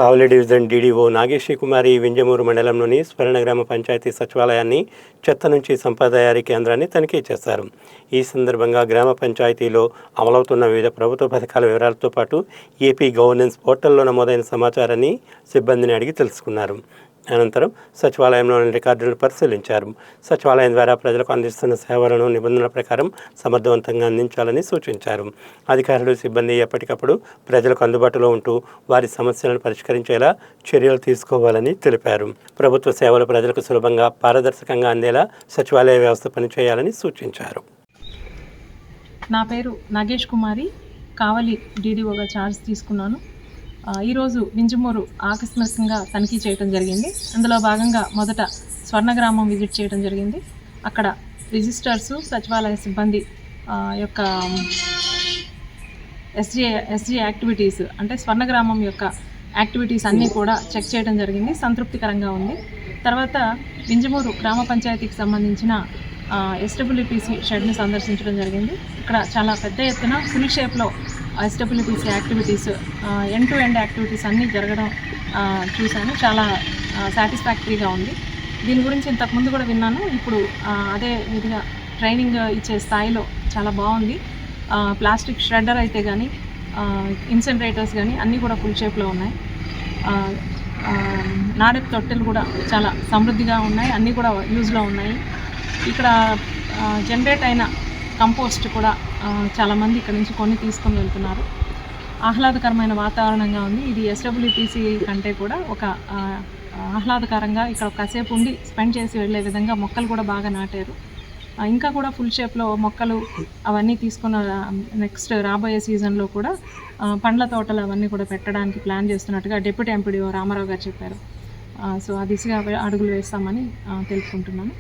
కావలి division DDO Nageswari కుమారి వింజమూరు మండలంలోని స్వర్ణ గ్రామ పంచాయతీ సచివాలయాన్ని చెత్త నుంచి సంపద తయారీ కేంద్రాన్ని తనిఖీ చేశారు. ఈ సందర్భంగా గ్రామ పంచాయతీలో అమలవుతున్న వివిధ ప్రభుత్వ పథకాల వివరాలతో పాటు ఏపీ గవర్నెన్స్ పోర్టల్లో నమోదైన సమాచారాన్ని సిబ్బందిని అడిగి తెలుసుకున్నారు. అనంతరం సచివాలయంలోని రికార్డులను పరిశీలించారు. సచివాలయం ద్వారా ప్రజలకు అందిస్తున్న సేవలను నిబంధనల ప్రకారం సమర్థవంతంగా అందించాలని సూచించారు. అధికారులు, సిబ్బంది ఎప్పటికప్పుడు ప్రజలకు అందుబాటులో ఉంటూ వారి సమస్యలను పరిష్కరించేలా చర్యలు తీసుకోవాలని తెలిపారు. ప్రభుత్వ సేవలు ప్రజలకు సులభంగా, పారదర్శకంగా అందేలా సచివాలయ వ్యవస్థ పనిచేయాలని సూచించారు. నా పేరు నాగేష్ కుమారి, కావలి డీడీఓగా ఛార్జ్ తీసుకున్నాను. ఈరోజు వింజమూరు ఆకస్మికంగా తనిఖీ చేయడం జరిగింది. అందులో భాగంగా మొదట స్వర్ణగ్రామం విజిట్ చేయడం జరిగింది. అక్కడ రిజిస్టర్స్, సచివాలయ సిబ్బంది యొక్క ఎస్జీ యాక్టివిటీస్ అంటే స్వర్ణగ్రామం యొక్క యాక్టివిటీస్ అన్నీ కూడా చెక్ చేయడం జరిగింది. సంతృప్తికరంగా ఉంది. తర్వాత వింజమూరు గ్రామ పంచాయతీకి సంబంధించిన ఎస్డబ్ల్యూపీసీ షెడ్ని సందర్శించడం జరిగింది. ఇక్కడ చాలా పెద్ద ఎత్తున ఫుల్ షేప్లో SWPC activities, end to end activities అన్నీ జరగడం చూశాను. చాలా సాటిస్ఫాక్టరీగా ఉంది. దీని గురించి ఇంతకుముందు కూడా విన్నాను. ఇప్పుడు అదే విధిగా ట్రైనింగ్ ఇచ్చే స్థాయిలో చాలా బాగుంది. ప్లాస్టిక్ ష్రెడ్డర్ అయితే కానీ, ఇన్సెనరేటర్స్ కానీ అన్నీ కూడా ఫుల్ షేప్లో ఉన్నాయి. నాడెప్ తొట్టెలు కూడా చాలా సమృద్ధిగా ఉన్నాయి. అన్నీ కూడా యూజ్లో ఉన్నాయి. ఇక్కడ జనరేట్ అయిన కంపోస్ట్ కూడా చాలామంది ఇక్కడ నుంచి తీసుకొని వెళ్తున్నారు. ఆహ్లాదకరమైన వాతావరణంగా ఉంది. ఇది ఎస్డబ్ల్యూపీసీ కంటే కూడా ఒక ఆహ్లాదకరంగా ఇక్కడ కాసేపు ఉండి స్పెండ్ చేసి వెళ్ళే విధంగా మొక్కలు కూడా బాగా నాటారు. ఇంకా కూడా ఫుల్ షేప్లో మొక్కలు అవన్నీ తీసుకున్న నెక్స్ట్ రాబోయే సీజన్లో కూడా పండ్ల తోటలు అవన్నీ కూడా పెట్టడానికి ప్లాన్ చేస్తున్నట్టుగా డిప్యూటీ ఎంపీడీఓ రామారావు గారు చెప్పారు. సో ఆ దిశగా అడుగులు వేస్తామని తెలుపుకుంటున్నాను.